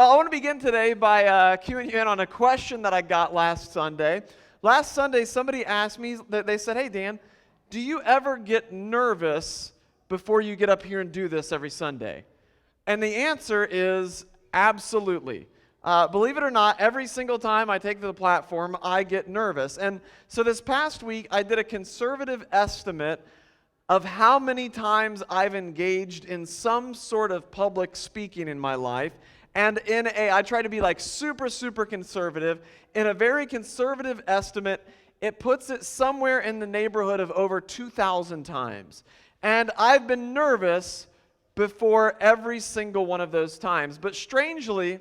I want to begin today by cueing you in on a question that I got last Sunday. Last Sunday, somebody asked me, they said, "Hey, Dan, do you ever get nervous before you get up here and do this every Sunday?" And the answer is absolutely. Believe it or not, every single time I take to the platform, I get nervous. And so this past week, I did a conservative estimate of how many times I've engaged in some sort of public speaking in my life. And I try to be like super conservative. In a very conservative estimate, it puts it somewhere in the neighborhood of over 2,000 times. And I've been nervous before every single one of those times. But strangely,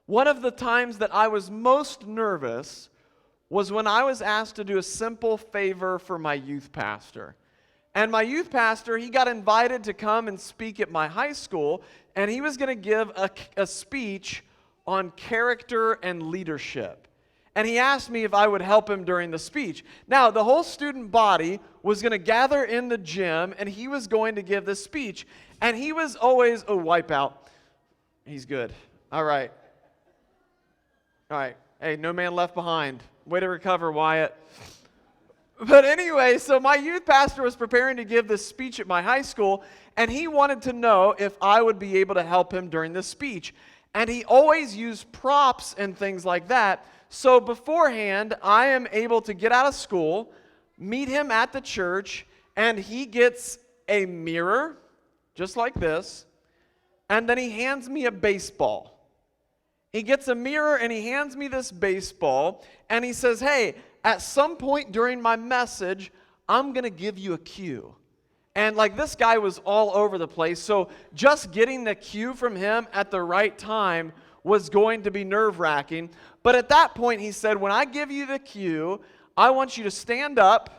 one of the times that I was most nervous was when I was asked to do a simple favor for my youth pastor. And my youth pastor, he got invited to come and speak at my high school, and he was going to give a speech on character and leadership. And he asked me if I would help him during the speech. Now, the whole student body was going to gather in the gym, and he was going to give this speech. And he was always, wipeout. He's good. All right. Hey, no man left behind. Way to recover, Wyatt. But anyway, so my youth pastor was preparing to give this speech at my high school, and he wanted to know if I would be able to help him during this speech. And he always used props and things like that. So beforehand, I am able to get out of school, meet him at the church, and he gets a mirror, just like this, and then he hands me a baseball. He gets a mirror and he hands me this baseball, and he says, "Hey, at some point during my message, I'm going to give you a cue." And like this guy was all over the place, so just getting the cue from him at the right time was going to be nerve-wracking. But at that point, he said, "When I give you the cue, I want you to stand up,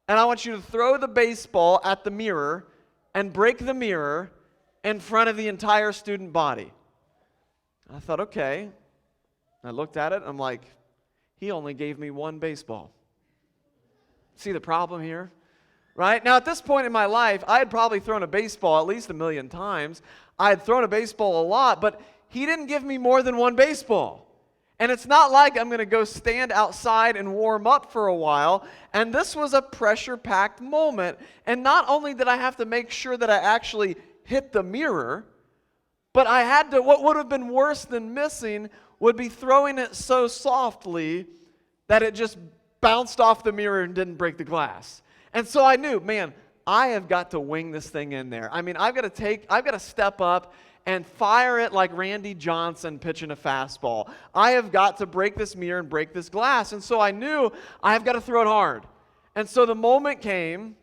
and I want you to throw the baseball at the mirror and break the mirror in front of the entire student body." I thought, okay. I looked at it, I'm like, he only gave me one baseball. See the problem here? Right? Now, at this point in my life, I had probably thrown a baseball at least 1,000,000 times. I had thrown a baseball a lot, but he didn't give me more than one baseball. And it's not like I'm going to go stand outside and warm up for a while. And this was a pressure-packed moment. And not only did I have to make sure that I actually hit the mirror, but I had to, what would have been worse than missing would be throwing it so softly that it just bounced off the mirror and didn't break the glass. And so I knew, man, I have got to wing this thing in there. I mean, I've got to step up and fire it like Randy Johnson pitching a fastball. I have got to break this mirror and break this glass. And so I knew I've got to throw it hard. And so the moment came.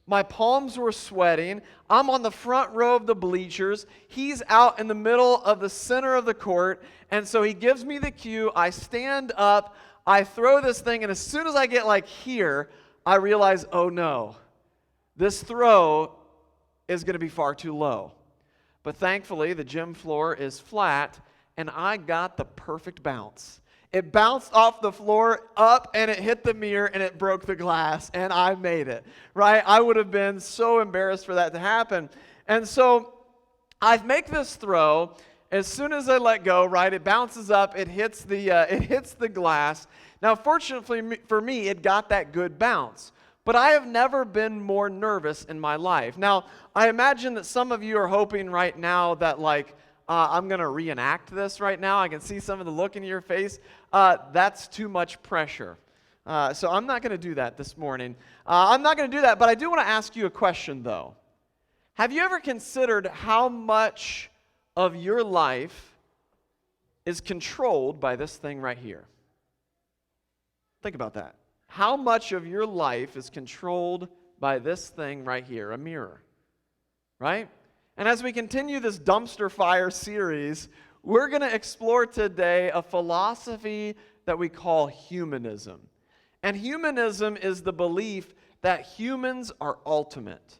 My palms were sweating. I'm on the front row of the bleachers. He's out in the middle of the center of the court. And so he gives me the cue. I stand up. I throw this thing. And as soon as I get like here, I realize, oh no, this throw is going to be far too low. But thankfully, the gym floor is flat, and I got the perfect bounce. It bounced off the floor up, and it hit the mirror, and it broke the glass, and I made it, right? I would have been so embarrassed for that to happen. And so I make this throw. As soon as I let go, right, it bounces up, it hits the glass. Now, fortunately for me, it got that good bounce. But I have never been more nervous in my life. Now, I imagine that some of you are hoping right now that, I'm going to reenact this right now. I can see some of the look in your face. That's too much pressure. So I'm not going to do that this morning. I'm not going to do that, but I do want to ask you a question, though. Have you ever considered how much of your life is controlled by this thing right here? Think about that. How much of your life is controlled by this thing right here, a mirror, right? And as we continue this dumpster fire series, we're going to explore today a philosophy that we call humanism. And humanism is the belief that humans are ultimate.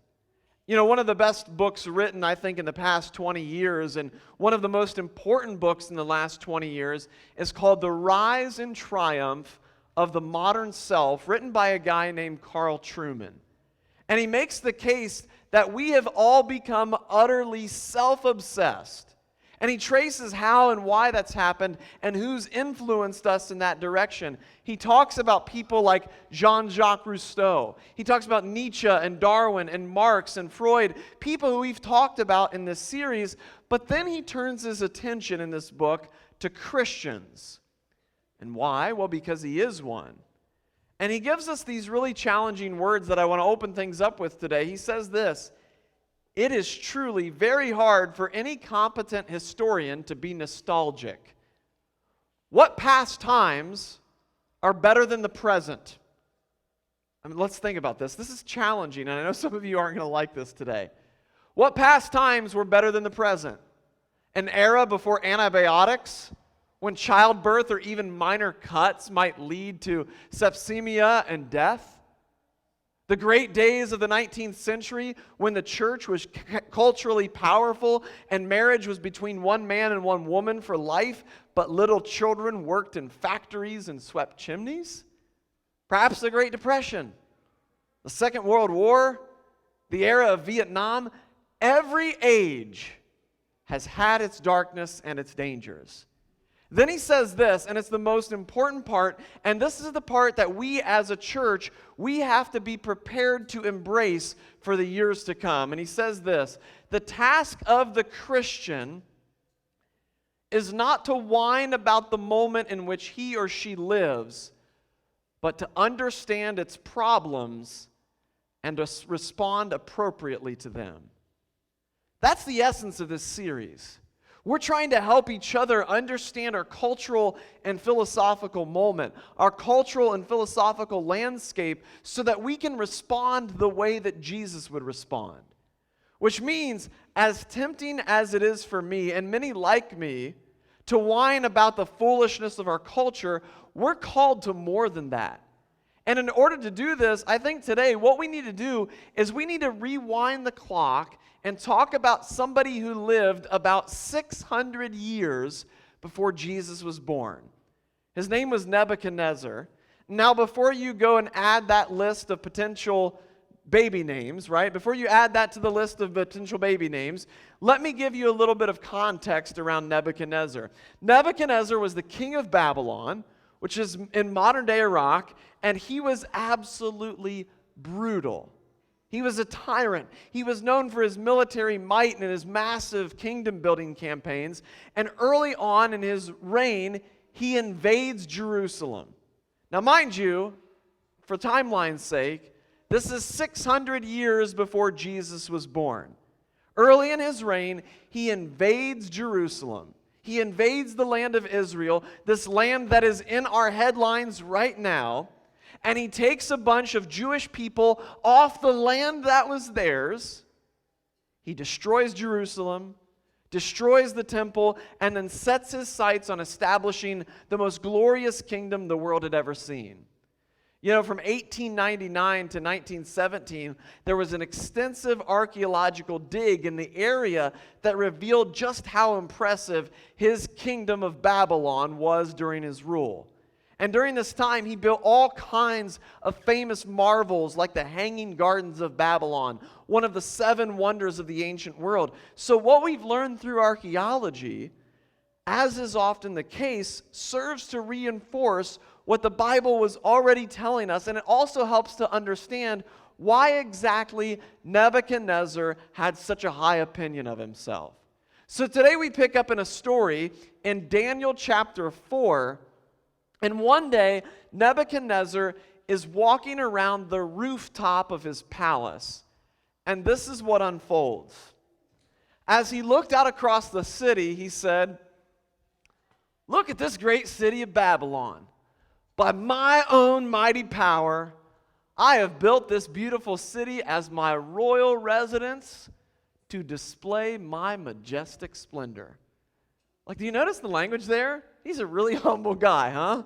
You know, one of the best books written, I think, in the past 20 years, and one of the most important books in the last 20 years, is called The Rise and Triumph of the Modern Self, written by a guy named Carl Trueman. And he makes the case that we have all become utterly self-obsessed. And he traces how and why that's happened and who's influenced us in that direction. He talks about people like Jean-Jacques Rousseau. He talks about Nietzsche and Darwin and Marx and Freud, people who we've talked about in this series. But then he turns his attention in this book to Christians. And why? Well, because he is one. And he gives us these really challenging words that I want to open things up with today. He says this: it is truly very hard for any competent historian to be nostalgic. What past times are better than the present? I mean, let's think about this. This is challenging, and I know some of you aren't going to like this today. What past times were better than the present? An era before antibiotics, when childbirth or even minor cuts might lead to sepsemia and death? The great days of the 19th century, when the church was culturally powerful and marriage was between one man and one woman for life, but little children worked in factories and swept chimneys? Perhaps the Great Depression, the Second World War, the era of Vietnam. Every age has had its darkness and its dangers. Then he says this, and it's the most important part, and this is the part that we as a church, we have to be prepared to embrace for the years to come. And he says this: the task of the Christian is not to whine about the moment in which he or she lives, but to understand its problems and to respond appropriately to them. That's the essence of this series. We're trying to help each other understand our cultural and philosophical moment, our cultural and philosophical landscape, so that we can respond the way that Jesus would respond. Which means, as tempting as it is for me, and many like me, to whine about the foolishness of our culture, we're called to more than that. And in order to do this, I think today what we need to do is we need to rewind the clock and talk about somebody who lived about 600 years before Jesus was born. His name was Nebuchadnezzar. Now, before you go and add that list of potential baby names, right? Before you add that to the list of potential baby names, let me give you a little bit of context around Nebuchadnezzar. Nebuchadnezzar was the king of Babylon, which is in modern-day Iraq, and he was absolutely brutal. He was a tyrant. He was known for his military might and his massive kingdom-building campaigns. And early on in his reign, he invades Jerusalem. Now, mind you, for timeline's sake, this is 600 years before Jesus was born. Early in his reign, he invades Jerusalem. He invades the land of Israel, this land that is in our headlines right now. And he takes a bunch of Jewish people off the land that was theirs. He destroys Jerusalem, destroys the temple, and then sets his sights on establishing the most glorious kingdom the world had ever seen. You know, from 1899 to 1917, there was an extensive archaeological dig in the area that revealed just how impressive his kingdom of Babylon was during his rule. And during this time, he built all kinds of famous marvels like the Hanging Gardens of Babylon, one of the 7 wonders of the ancient world. So what we've learned through archaeology, as is often the case, serves to reinforce what the Bible was already telling us, and it also helps to understand why exactly Nebuchadnezzar had such a high opinion of himself. So today we pick up in a story in Daniel chapter 4. And one day, Nebuchadnezzar is walking around the rooftop of his palace. And this is what unfolds. As he looked out across the city, he said, "Look at this great city of Babylon. By my own mighty power, I have built this beautiful city as my royal residence to display my majestic splendor." Like, do you notice the language there? He's a really humble guy, huh?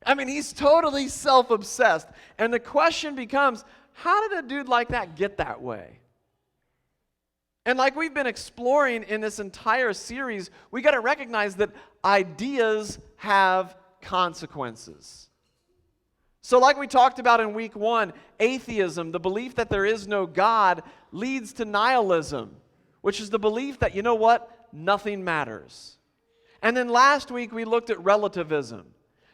I mean, he's totally self-obsessed. And the question becomes, how did a dude like that get that way? And like we've been exploring in this entire series, we got to recognize that ideas have consequences. So like we talked about in week 1, atheism, the belief that there is no God, leads to nihilism, which is the belief that, you know what, nothing matters. And then last week we looked at relativism.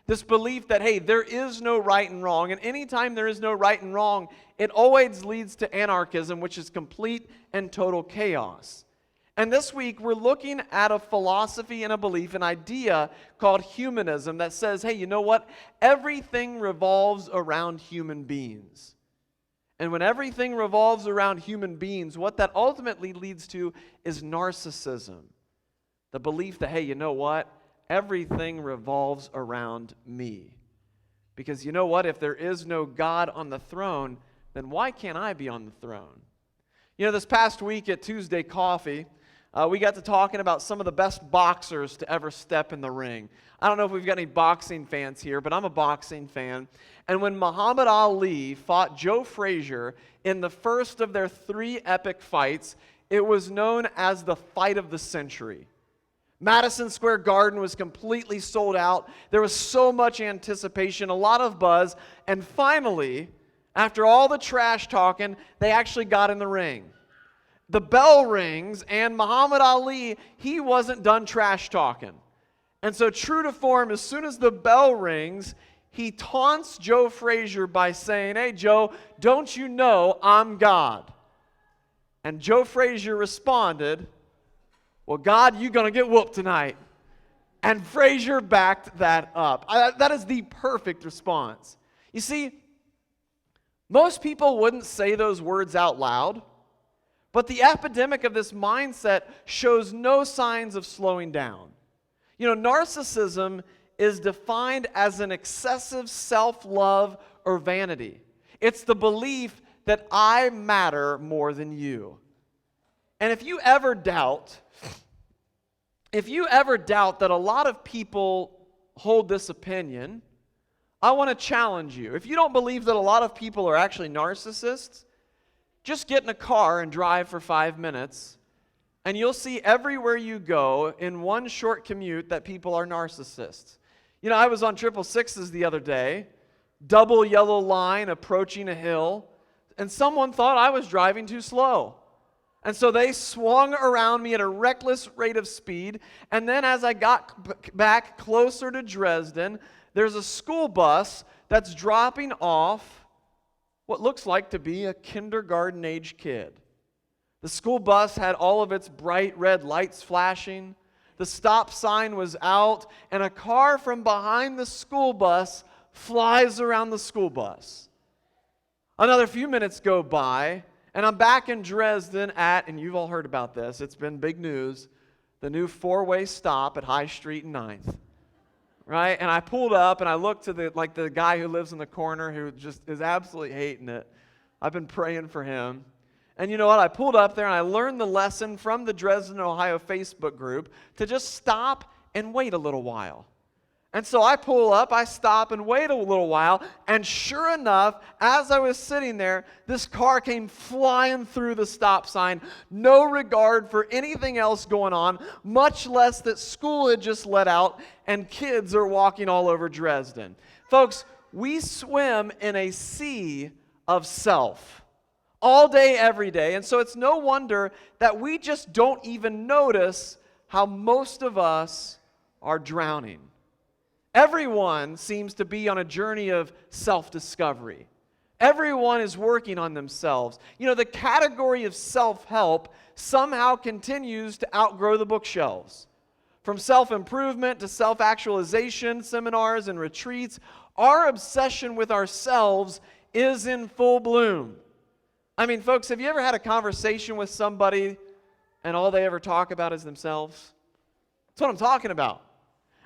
This belief that, hey, there is no right and wrong, and anytime there is no right and wrong, it always leads to anarchism, which is complete and total chaos. And this week, we're looking at a philosophy and a belief, an idea called humanism that says, hey, you know what? Everything revolves around human beings. And when everything revolves around human beings, what that ultimately leads to is narcissism. The belief that, hey, you know what? Everything revolves around me. Because you know what? If there is no God on the throne, then why can't I be on the throne? You know, this past week at Tuesday Coffee, we got to talking about some of the best boxers to ever step in the ring. I don't know if we've got any boxing fans here, but I'm a boxing fan. And when Muhammad Ali fought Joe Frazier in the first of their 3 epic fights, it was known as the fight of the century. Madison Square Garden was completely sold out. There was so much anticipation, a lot of buzz, and finally, after all the trash talking, they actually got in the ring. The bell rings, and Muhammad Ali, he wasn't done trash talking. And so true to form, as soon as the bell rings, he taunts Joe Frazier by saying, hey, Joe, don't you know I'm God? And Joe Frazier responded, well, God, you're going to get whooped tonight. And Frazier backed that up. That is the perfect response. You see, most people wouldn't say those words out loud, but the epidemic of this mindset shows no signs of slowing down. You know, narcissism is defined as an excessive self-love or vanity. It's the belief that I matter more than you. And if you ever doubt that a lot of people hold this opinion, I want to challenge you. If you don't believe that a lot of people are actually narcissists, just get in a car and drive for 5 minutes, and you'll see everywhere you go in one short commute that people are narcissists. You know, I was on 666s the other day, double yellow line approaching a hill, and someone thought I was driving too slow. And so they swung around me at a reckless rate of speed. And then as I got back closer to Dresden, there's a school bus that's dropping off what looks like to be a kindergarten-age kid. The school bus had all of its bright red lights flashing. The stop sign was out. And a car from behind the school bus flies around the school bus. Another few minutes go by. And I'm back in Dresden at, and you've all heard about this, it's been big news, the new 4-way stop at High Street and 9th. Right? And I pulled up and I looked to the guy who lives in the corner who just is absolutely hating it. I've been praying for him. And you know what? I pulled up there and I learned the lesson from the Dresden, Ohio Facebook group to just stop and wait a little while. And so I pull up, I stop and wait a little while, and sure enough, as I was sitting there, this car came flying through the stop sign, no regard for anything else going on, much less that school had just let out and kids are walking all over Dresden. Folks, we swim in a sea of self all day, every day, and so it's no wonder that we just don't even notice how most of us are drowning. Everyone seems to be on a journey of self-discovery. Everyone is working on themselves. You know, the category of self-help somehow continues to outgrow the bookshelves. From self-improvement to self-actualization seminars and retreats, our obsession with ourselves is in full bloom. I mean, folks, have you ever had a conversation with somebody and all they ever talk about is themselves? That's what I'm talking about.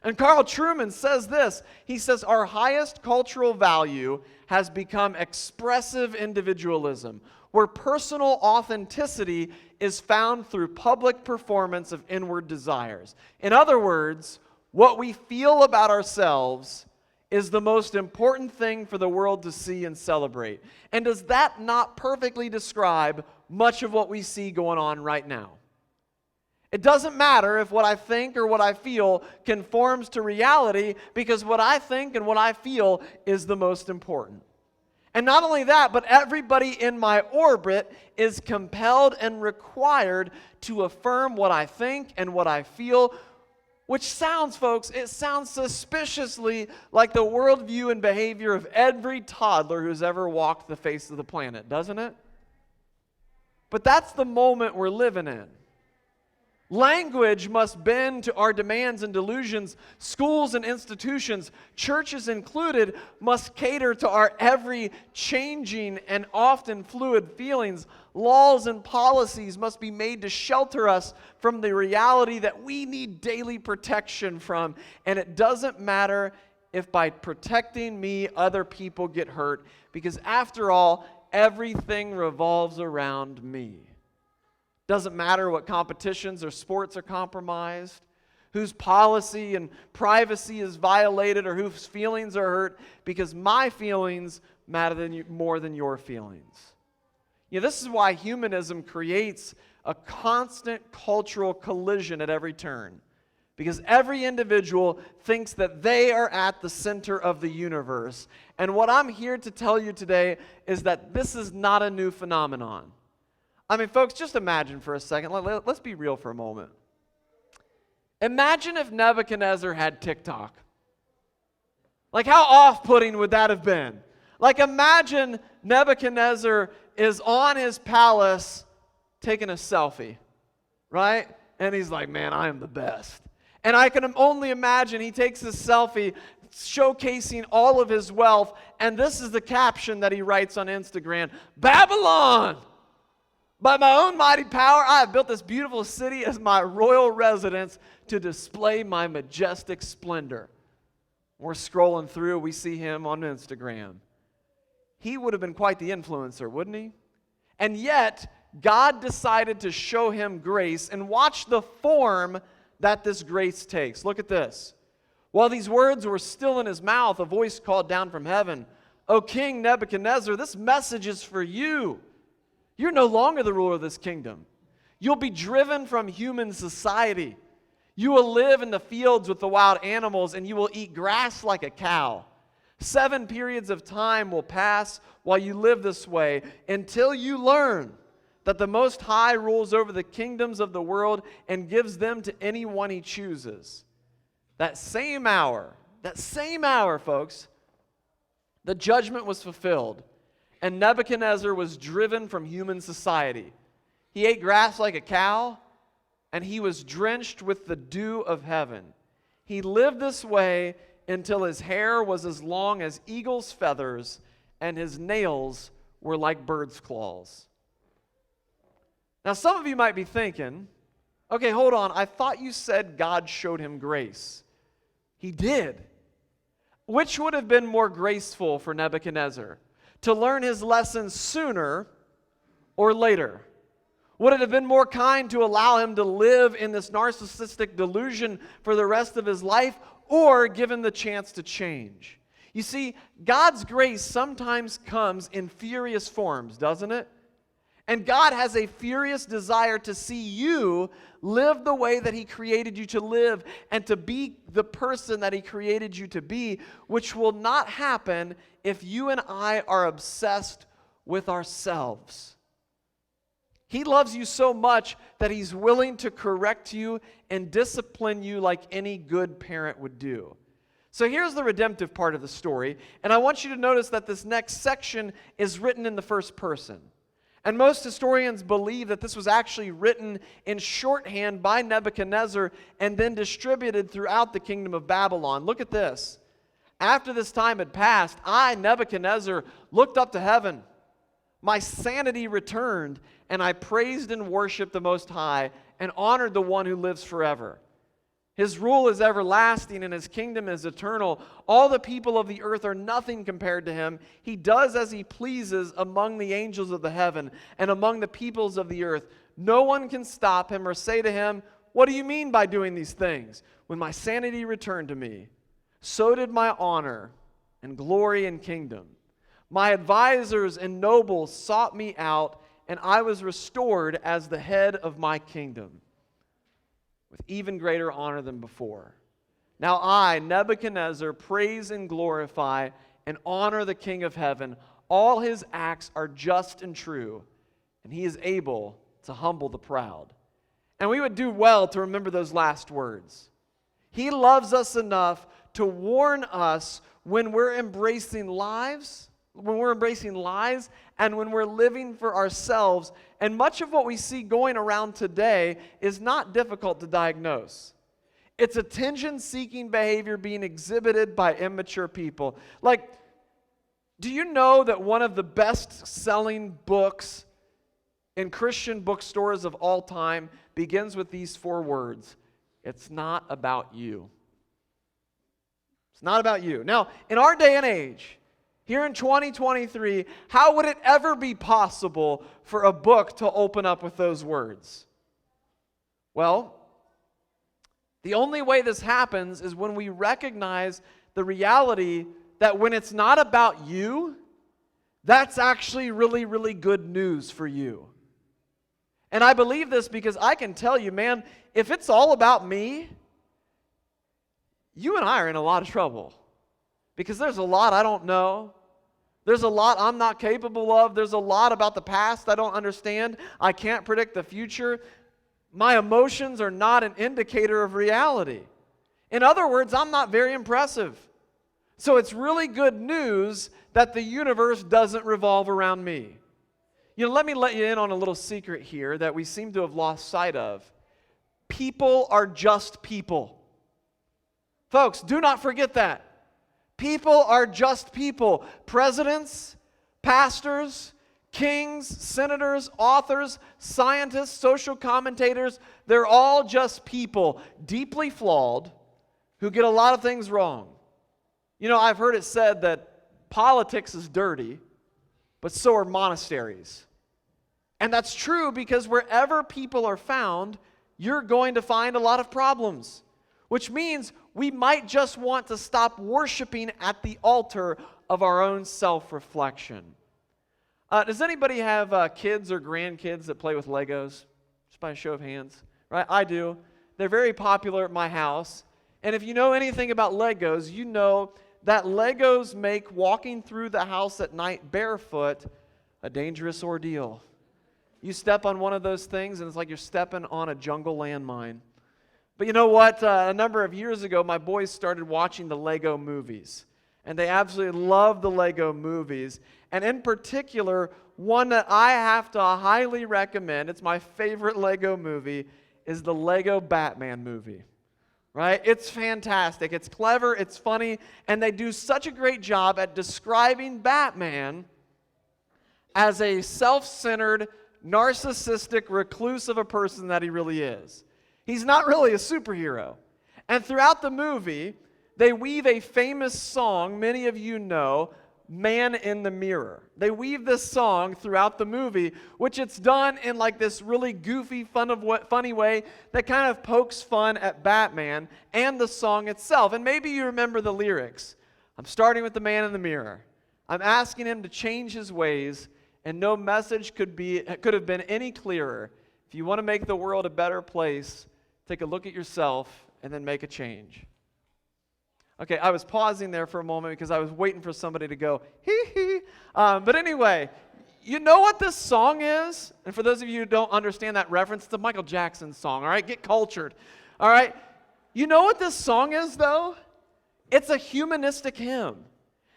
And Carl Trueman says this. He says, our highest cultural value has become expressive individualism, where personal authenticity is found through public performance of inward desires. In other words, what we feel about ourselves is the most important thing for the world to see and celebrate. And does that not perfectly describe much of what we see going on right now? It doesn't matter if what I think or what I feel conforms to reality, because what I think and what I feel is the most important. And not only that, but everybody in my orbit is compelled and required to affirm what I think and what I feel, which sounds, folks, it sounds suspiciously like the worldview and behavior of every toddler who's ever walked the face of the planet, doesn't it? But that's the moment we're living in. Language must bend to our demands and delusions. Schools and institutions, churches included, must cater to our every changing and often fluid feelings. Laws and policies must be made to shelter us from the reality that we need daily protection from. And it doesn't matter if by protecting me, other people get hurt, because after all, everything revolves around me. Doesn't matter what competitions or sports are compromised, whose policy and privacy is violated, or whose feelings are hurt, because my feelings matter more than your feelings. This is why humanism creates a constant cultural collision at every turn. Because every individual thinks that they are at the center of the universe. And what I'm here to tell you today is that this is not a new phenomenon. I mean, folks, just imagine for a second. Let's be real for a moment. Imagine if Nebuchadnezzar had TikTok. Like, how off-putting would that have been? Like, imagine Nebuchadnezzar is on his palace taking a selfie, right? And he's like, man, I am the best. And I can only imagine he takes this selfie showcasing all of his wealth, and this is the caption that he writes on Instagram: Babylon! By my own mighty power, I have built this beautiful city as my royal residence to display my majestic splendor. We're scrolling through, we see him on Instagram. He would have been quite the influencer, wouldn't he? And yet, God decided to show him grace, and watch the form that this grace takes. Look at this. While these words were still in his mouth, a voice called down from heaven, O King Nebuchadnezzar, this message is for you. You're no longer the ruler of this kingdom. You'll be driven from human society. You will live in the fields with the wild animals, and you will eat grass like a cow. 7 periods of time will pass while you live this way, until you learn that the Most High rules over the kingdoms of the world and gives them to anyone he chooses. That same hour, folks, the judgment was fulfilled. And Nebuchadnezzar was driven from human society. He ate grass like a cow, and he was drenched with the dew of heaven. He lived this way until his hair was as long as eagle's feathers, and his nails were like bird's claws. Now, some of you might be thinking, okay, hold on, I thought you said God showed him grace. He did. Which would have been more graceful for Nebuchadnezzar? To learn his lessons sooner or later? Would it have been more kind to allow him to live in this narcissistic delusion for the rest of his life, or give him the chance to change? You see, God's grace sometimes comes in furious forms, doesn't it? And God has a furious desire to see you live the way that he created you to live, and to be the person that he created you to be, which will not happen if you and I are obsessed with ourselves. He loves you so much that he's willing to correct you and discipline you like any good parent would do. So here's the redemptive part of the story, and I want you to notice that this next section is written in the first person. And most historians believe that this was actually written in shorthand by Nebuchadnezzar and then distributed throughout the kingdom of Babylon. Look at this. After this time had passed, I, Nebuchadnezzar, looked up to heaven. My sanity returned, and I praised and worshiped the Most High and honored the one who lives forever. His rule is everlasting, and his kingdom is eternal. All the people of the earth are nothing compared to him. He does as he pleases among the angels of the heaven and among the peoples of the earth. No one can stop him or say to him, "What do you mean by doing these things?" When my sanity returned to me, so did my honor and glory and kingdom. My advisors and nobles sought me out, and I was restored as the head of my kingdom, with even greater honor than before. Now I, Nebuchadnezzar, praise and glorify and honor the King of heaven. All his acts are just and true, and he is able to humble the proud. And we would do well to remember those last words. He loves us enough to warn us when we're embracing lies, and when we're living for ourselves. And much of what we see going around today is not difficult to diagnose. It's attention-seeking behavior being exhibited by immature people. Like, do you know that one of the best-selling books in Christian bookstores of all time begins with these 4 words? It's not about you. It's not about you. Now, in our day and age, here in 2023, how would it ever be possible for a book to open up with those words? Well, the only way this happens is when we recognize the reality that when it's not about you, that's actually really, really good news for you. And I believe this because I can tell you, man, if it's all about me, you and I are in a lot of trouble. Because there's a lot I don't know. There's a lot I'm not capable of. There's a lot about the past I don't understand. I can't predict the future. My emotions are not an indicator of reality. In other words, I'm not very impressive. So it's really good news that the universe doesn't revolve around me. You know, let me let you in on a little secret here that we seem to have lost sight of. People are just people. Folks, do not forget that. People are just people. Presidents, pastors, kings, senators, authors, scientists, social commentators, they're all just people, deeply flawed, who get a lot of things wrong. You know, I've heard it said that politics is dirty, but so are monasteries. And that's true because wherever people are found, you're going to find a lot of problems, which means we might just want to stop worshiping at the altar of our own self-reflection. Does anybody have kids or grandkids that play with Legos? Just by a show of hands. Right? I do. They're very popular at my house. And if you know anything about Legos, you know that Legos make walking through the house at night barefoot a dangerous ordeal. You step on one of those things and it's like you're stepping on a jungle landmine. But you know what? A number of years ago, my boys started watching the Lego movies. And they absolutely love the Lego movies. And in particular, one that I have to highly recommend, it's my favorite Lego movie, is the Lego Batman movie. Right? It's fantastic. It's clever. It's funny. And they do such a great job at describing Batman as a self-centered, narcissistic recluse of a person that he really is. He's not really a superhero. And throughout the movie, they weave a famous song, many of you know, Man in the Mirror. They weave this song throughout the movie, which it's done in like this really goofy, funny way that kind of pokes fun at Batman and the song itself. And maybe you remember the lyrics. I'm starting with the man in the mirror. I'm asking him to change his ways, and no message could have been any clearer. If you want to make the world a better place, take a look at yourself and then make a change. Okay, I was pausing there for a moment because I was waiting for somebody to go, hee hee. But anyway, you know what this song is? And for those of you who don't understand that reference, it's a Michael Jackson song, all right? Get cultured, all right? You know what this song is, though? It's a humanistic hymn.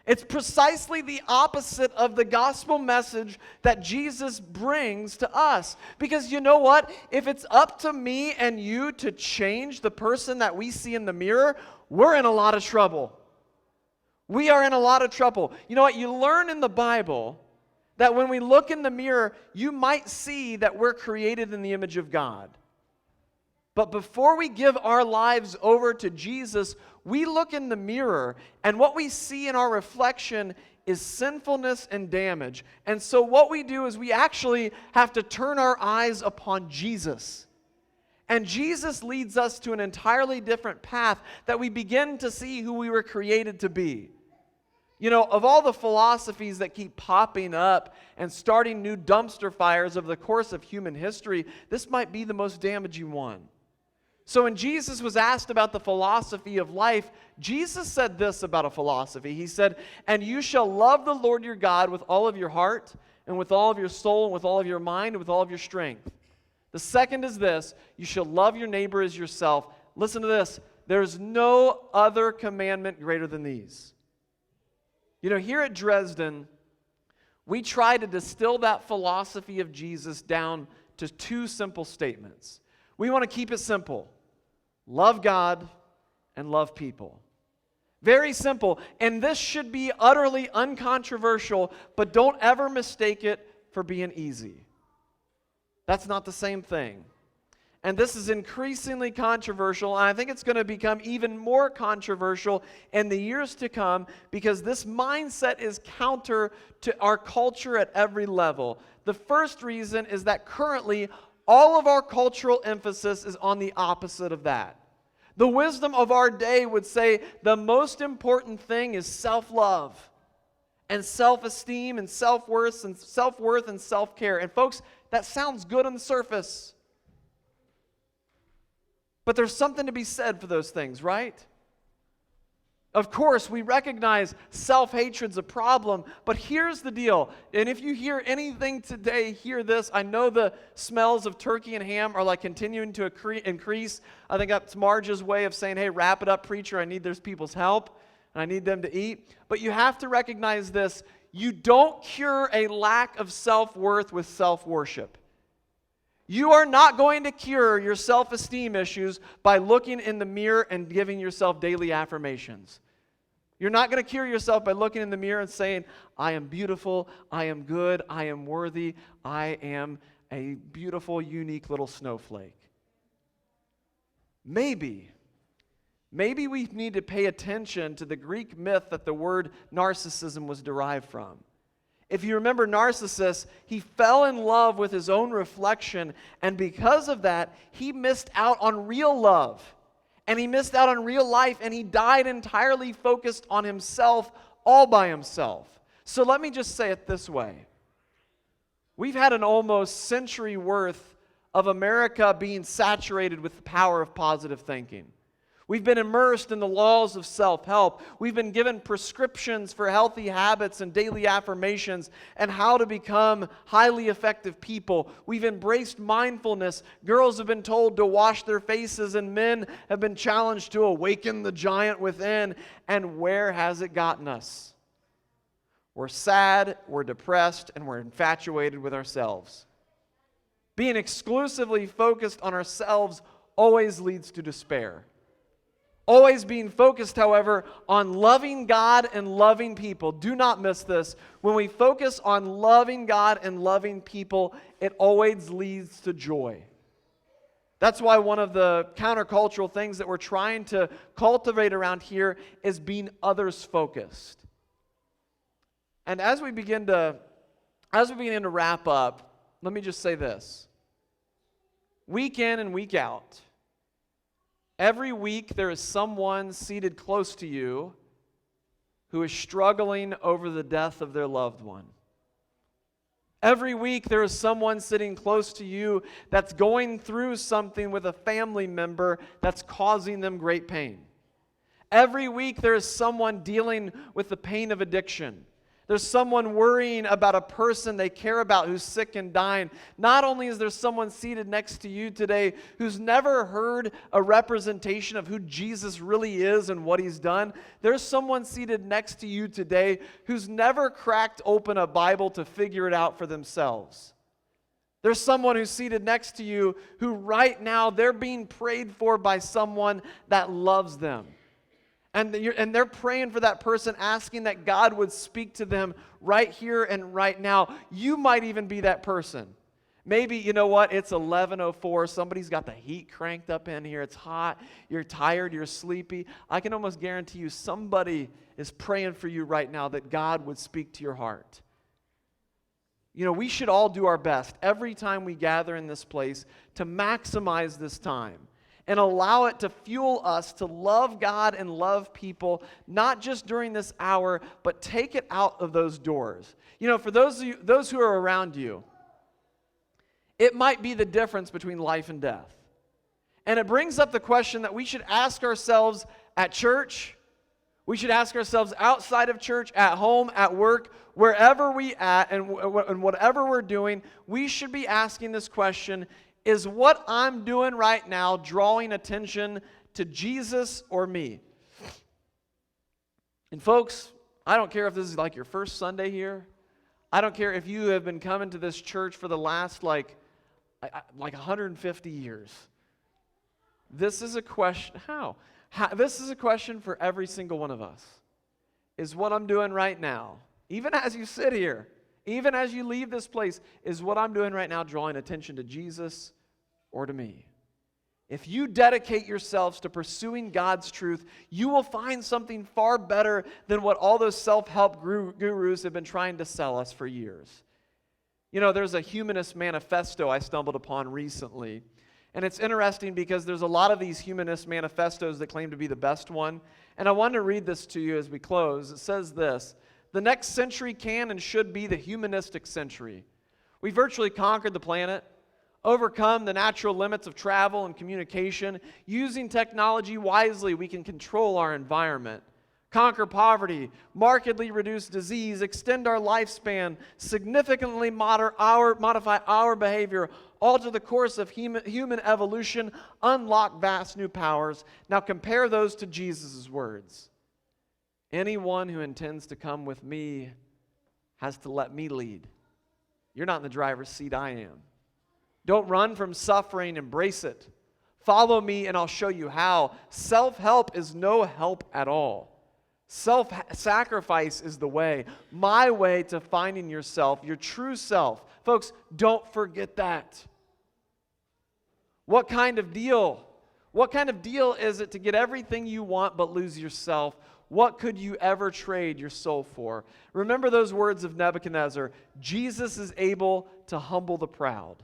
It's precisely the opposite of the gospel message that Jesus brings to us. Because you know what? If it's up to me and you to change the person that we see in the mirror, we're in a lot of trouble. We are in a lot of trouble. You know what? You learn in the Bible that when we look in the mirror, you might see that we're created in the image of God. But before we give our lives over to Jesus, we look in the mirror, and what we see in our reflection is sinfulness and damage. And so what we do is we actually have to turn our eyes upon Jesus. And Jesus leads us to an entirely different path that we begin to see who we were created to be. You know, of all the philosophies that keep popping up and starting new dumpster fires over the course of human history, this might be the most damaging one. So when Jesus was asked about the philosophy of life, Jesus said this about a philosophy. He said, "And you shall love the Lord your God with all of your heart, and with all of your soul, and with all of your mind, and with all of your strength. The second is this, you shall love your neighbor as yourself." Listen to this. There's no other commandment greater than these. You know, here at Dresden, we try to distill that philosophy of Jesus down to two simple statements. We want to keep it simple. Love God and love people. Very simple. And this should be utterly uncontroversial, but don't ever mistake it for being easy. That's not the same thing. And this is increasingly controversial, and I think it's going to become even more controversial in the years to come because this mindset is counter to our culture at every level. The first reason is that currently all of our cultural emphasis is on the opposite of that. The wisdom of our day would say the most important thing is self-love and self-esteem and self-worth and self-care. And folks, that sounds good on the surface. But there's something to be said for those things, right? Of course, we recognize self-hatred's a problem, but here's the deal. And if you hear anything today, hear this. I know the smells of turkey and ham are like continuing to increase. I think that's Marge's way of saying, hey, wrap it up, preacher. I need those people's help, and I need them to eat. But you have to recognize this. You don't cure a lack of self-worth with self-worship. You are not going to cure your self-esteem issues by looking in the mirror and giving yourself daily affirmations. You're not going to cure yourself by looking in the mirror and saying, I am beautiful, I am good, I am worthy, I am a beautiful, unique little snowflake. Maybe we need to pay attention to the Greek myth that the word narcissism was derived from. If you remember Narcissus, he fell in love with his own reflection, and because of that, he missed out on real love, and he missed out on real life, and he died entirely focused on himself, all by himself. So let me just say it this way. We've had an almost century worth of America being saturated with the power of positive thinking. We've been immersed in the laws of self-help. We've been given prescriptions for healthy habits and daily affirmations and how to become highly effective people. We've embraced mindfulness. Girls have been told to wash their faces, and men have been challenged to awaken the giant within. And where has it gotten us? We're sad, we're depressed, and we're infatuated with ourselves. Being exclusively focused on ourselves always leads to despair. Always being focused, however, on loving God and loving people. Do not miss this. When we focus on loving God and loving people, it always leads to joy. That's why one of the countercultural things that we're trying to cultivate around here is being others-focused. And as we begin to wrap up, let me just say this. Week in and week out, every week there is someone seated close to you who is struggling over the death of their loved one. Every week there is someone sitting close to you that's going through something with a family member that's causing them great pain. Every week there is someone dealing with the pain of addiction. There's someone worrying about a person they care about who's sick and dying. Not only is there someone seated next to you today who's never heard a representation of who Jesus really is and what he's done, there's someone seated next to you today who's never cracked open a Bible to figure it out for themselves. There's someone who's seated next to you who right now they're being prayed for by someone that loves them. And they're praying for that person, asking that God would speak to them right here and right now. You might even be that person. Maybe, you know what, it's 11:04. Somebody's got the heat cranked up in here. It's hot. You're tired. You're sleepy. I can almost guarantee you somebody is praying for you right now that God would speak to your heart. You know, we should all do our best every time we gather in this place to maximize this time and allow it to fuel us to love God and love people, not just during this hour, but take it out of those doors. You know, for those who are around you, it might be the difference between life and death. And it brings up the question that we should ask ourselves at church. We should ask ourselves outside of church, at home, at work, wherever we at, and whatever we're doing. We should be asking this question: is what I'm doing right now drawing attention to Jesus or me? And folks, I don't care if this is like your first Sunday here. I don't care if you have been coming to this church for the last like 150 years. This is a question. This is a question for every single one of us. Is what I'm doing right now, even as you sit here, even as you leave this place, is what I'm doing right now drawing attention to Jesus or to me? If you dedicate yourselves to pursuing God's truth, you will find something far better than what all those self-help gurus have been trying to sell us for years. You know, there's a humanist manifesto I stumbled upon recently. And it's interesting because there's a lot of these humanist manifestos that claim to be the best one. And I want to read this to you as we close. It says this: the next century can and should be the humanistic century. We virtually conquered the planet, overcome the natural limits of travel and communication. Using technology wisely, we can control our environment, conquer poverty, markedly reduce disease, extend our lifespan, significantly modify our behavior, alter the course of human evolution, unlock vast new powers. Now compare those to Jesus' words. Anyone who intends to come with me has to let me lead. You're not in the driver's seat, I am. Don't run from suffering, embrace it. Follow me and I'll show you how. Self-help is no help at all. Self-sacrifice is the way, my way to finding yourself, your true self. Folks, don't forget that. What kind of deal? What kind of deal is it to get everything you want but lose yourself? What could you ever trade your soul for? Remember those words of Nebuchadnezzar: Jesus is able to humble the proud.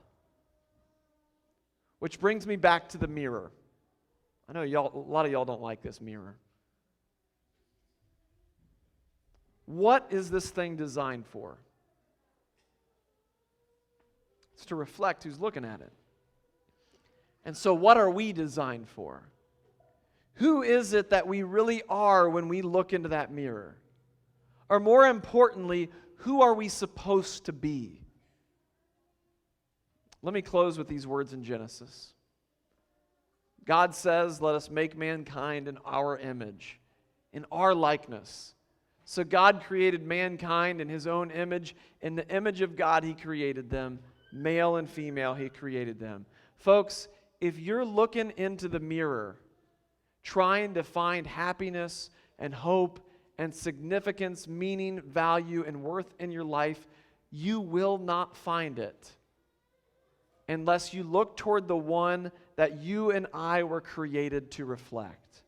Which brings me back to the mirror. I know a lot of y'all don't like this mirror. What is this thing designed for? It's to reflect who's looking at it. And so what are we designed for? Who is it that we really are when we look into that mirror? Or more importantly, who are we supposed to be? Let me close with these words in Genesis. God says, "Let us make mankind in our image, in our likeness." So God created mankind in His own image. In the image of God, He created them. Male and female, He created them. Folks, if you're looking into the mirror, trying to find happiness and hope and significance, meaning, value, and worth in your life, you will not find it unless you look toward the one that you and I were created to reflect.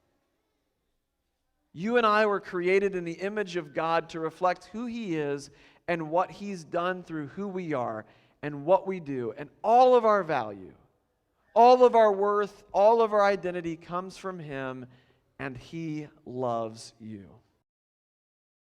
You and I were created in the image of God to reflect who He is and what He's done through who we are and what we do. And all of our value, all of our worth, all of our identity comes from Him, and He loves you.